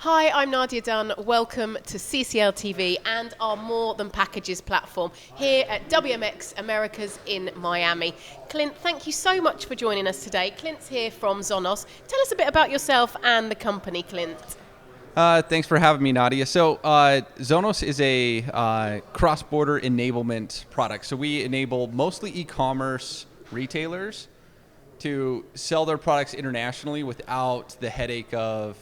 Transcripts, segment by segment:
Hi, I'm Nadia Dunn. Welcome to CCL TV and our More Than Packages platform here at WMX Americas in Miami. Clint, thank you so much for joining us today. Clint's here from Zonos. Tell us a bit about yourself and the company, Clint. Thanks for having me, Nadia. So Zonos is a cross-border enablement product. So we enable mostly e-commerce retailers to sell their products internationally without the headache of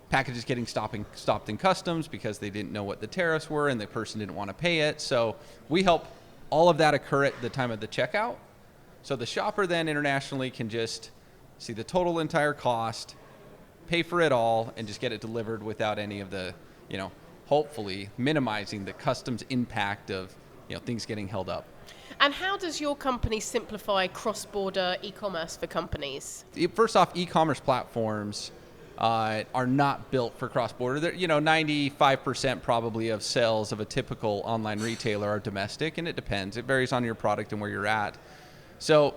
packages getting stopped in customs because they didn't know what the tariffs were and the person didn't want to pay it. So we help all of that occur at the time of the checkout. So the shopper then internationally can just see the total entire cost, pay for it all, and just get it delivered without any of the, hopefully minimizing the customs impact of, things getting held up. And how does your company simplify cross-border e-commerce for companies? First off, e-commerce platforms are not built for cross-border. They're, 95% probably of sales of a typical online retailer are domestic, and it depends. It varies on your product and where you're at. So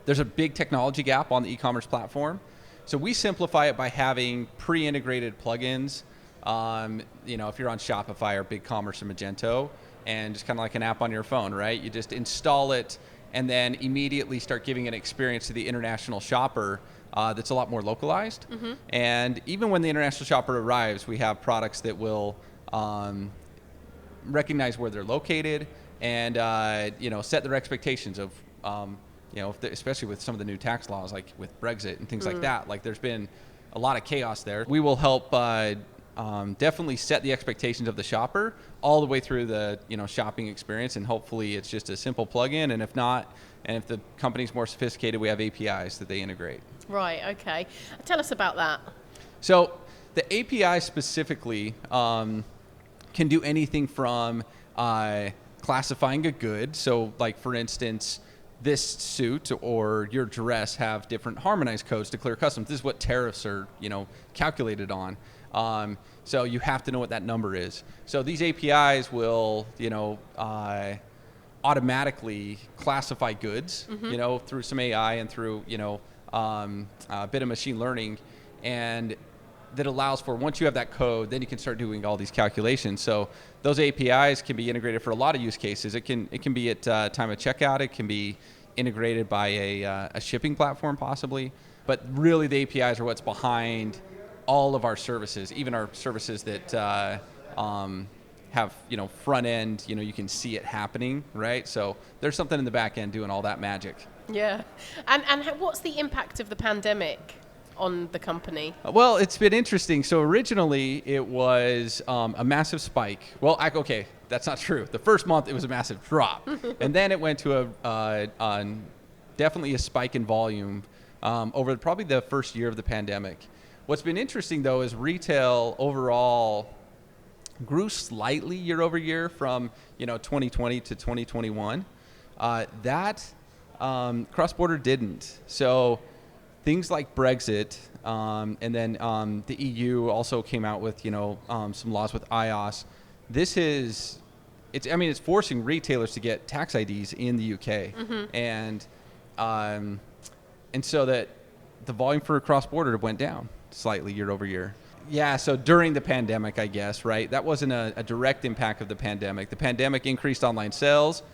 there's a big technology gap on the e-commerce platform. So we simplify it by having pre-integrated plugins. If you're on Shopify or BigCommerce or Magento, and just kind of like an app on your phone, right? You just install it and then immediately start giving an experience to the international shopper that's a lot more localized. Mm-hmm. And even when the international shopper arrives, we have products that will recognize where they're located and set their expectations of especially with some of the new tax laws, like with Brexit and things like that. Like there's been a lot of chaos there. We will help definitely set the expectations of the shopper all the way through the shopping experience, and hopefully it's just a simple plugin. And if not, and if the company's more sophisticated, we have APIs that they integrate. Right. Okay. Tell us about that. So the API specifically can do anything from classifying a good. So like for instance, this suit or your dress have different harmonized codes to clear customs. This is what tariffs are, calculated on. So you have to know what that number is. So these APIs will, automatically classify goods, through some AI and through, a bit of machine learning, and that allows for, once you have that code, then you can start doing all these calculations. So those APIs can be integrated for a lot of use cases. It can be at time of checkout. It can be integrated by a shipping platform possibly. But really the APIs are what's behind all of our services, even our services that have front end. You can see it happening, right? So there's something in the back end doing all that magic. Yeah, and what's the impact of the pandemic on the company? Well, it's been interesting. So originally it was a massive spike. Well, okay, that's not true. The first month it was a massive drop, and then it went to definitely a spike in volume over probably the first year of the pandemic. What's been interesting though is retail overall grew slightly year over year from 2020 to 2021. Cross-border didn't. So things like Brexit, and then the EU also came out with some laws with iOS. It's forcing retailers to get tax IDs in the UK, and so that the volume for cross-border went down slightly year over year. Yeah, so during the pandemic, I guess, right? That wasn't a direct impact of the pandemic. The pandemic increased online sales,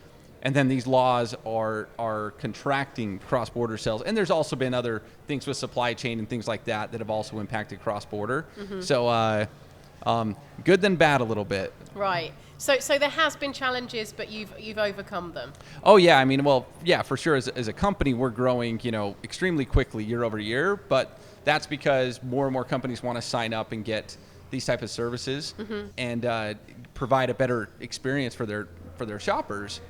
and then these laws are contracting cross-border sales. And there's also been other things with supply chain and things like that have also impacted cross-border. So good than bad a little bit. Right. So there has been challenges, but you've overcome them. Oh yeah, for sure. As a company, we're growing extremely quickly year over year, but that's because more and more companies want to sign up and get these type of services and provide a better experience for their shoppers.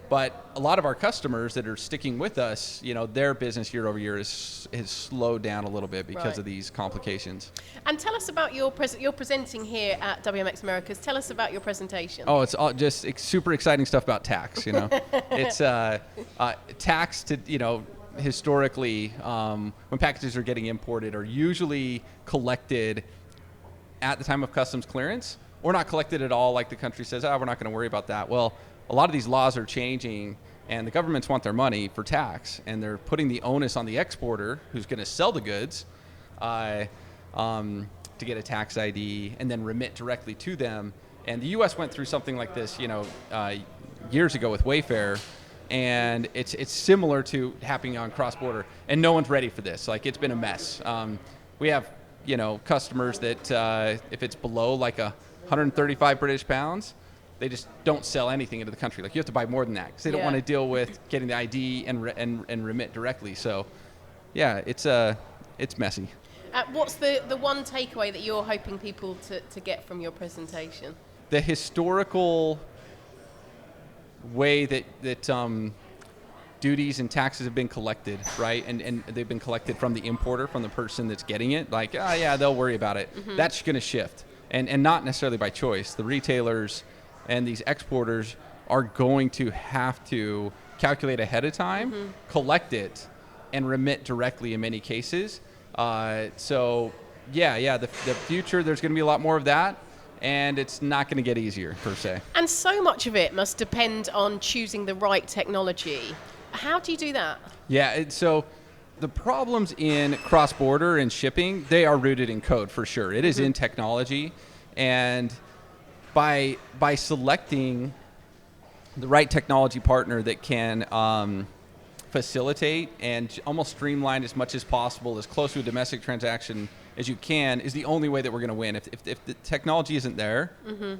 But a lot of our customers that are sticking with us, their business year over year has slowed down a little bit because of these complications. And tell us about you're presenting here at WMX Americas. Tell us about your presentation. Oh, it's all just super exciting stuff about tax. It's tax to historically, when packages are getting imported, are usually collected at the time of customs clearance, or not collected at all, like the country says, we're not going to worry about that. Well, a lot of these laws are changing, and the governments want their money for tax, and they're putting the onus on the exporter who's going to sell the goods to get a tax ID and then remit directly to them. And the U.S. went through something like this, years ago with Wayfair, and it's similar to happening on cross-border. And no one's ready for this. Like, it's been a mess. We have, customers that if it's below like 135 British pounds, they just don't sell anything into the country. Like, you have to buy more than that because they don't want to deal with getting the ID and remit directly. So, yeah, it's messy. What's the one takeaway that you're hoping people to get from your presentation? The historical way that duties and taxes have been collected, right? And they've been collected from the importer, from the person that's getting it. Like, oh yeah, they'll worry about it. Mm-hmm. That's going to shift. And not necessarily by choice. The retailers and these exporters are going to have to calculate ahead of time, mm-hmm. collect it, and remit directly in many cases. The future, there's going to be a lot more of that, and it's not going to get easier, per se. And so much of it must depend on choosing the right technology. How do you do that? Yeah, so the problems in cross-border and shipping, they are rooted in code, for sure. It is mm-hmm. in technology, and by selecting the right technology partner that can facilitate and almost streamline as much as possible, as close to a domestic transaction as you can, is the only way that we're going to win. If the technology isn't there, mm-hmm.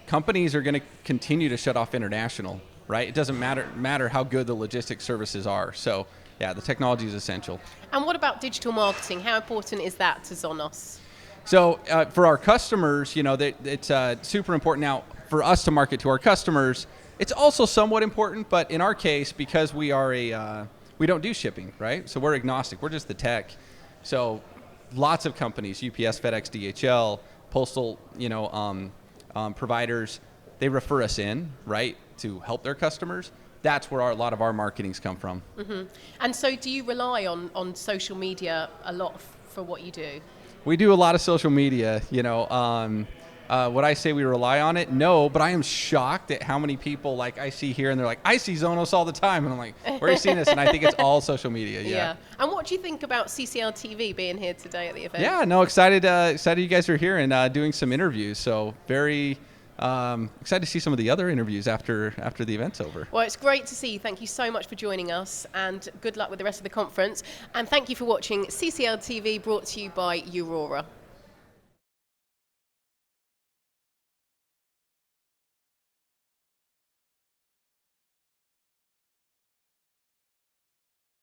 Companies are going to continue to shut off international, right? It doesn't matter how good the logistics services are. So, yeah, the technology is essential. And what about digital marketing? How important is that to Zonos? So for our customers, it's super important. Now, for us to market to our customers, it's also somewhat important, but in our case, because we are we don't do shipping, right? So we're agnostic. We're just the tech. So lots of companies, UPS, FedEx, DHL, postal, providers, they refer us in, right, to help their customers. That's where a lot of our marketings come from. Mm-hmm. And so do you rely on social media a lot for what you do? We do a lot of social media, Would I say we rely on it? No, but I am shocked at how many people I see here and they're like, I see Zonos all the time. And I'm like, where are you seeing this? And I think it's all social media. Yeah. And what do you think about CCL TV being here today at the event? Yeah, no, excited you guys are here and doing some interviews. So very excited to see some of the other interviews after the event's over. Well, it's great to see you. Thank you so much for joining us, and good luck with the rest of the conference. And thank you for watching CCL TV, brought to you by Aurora.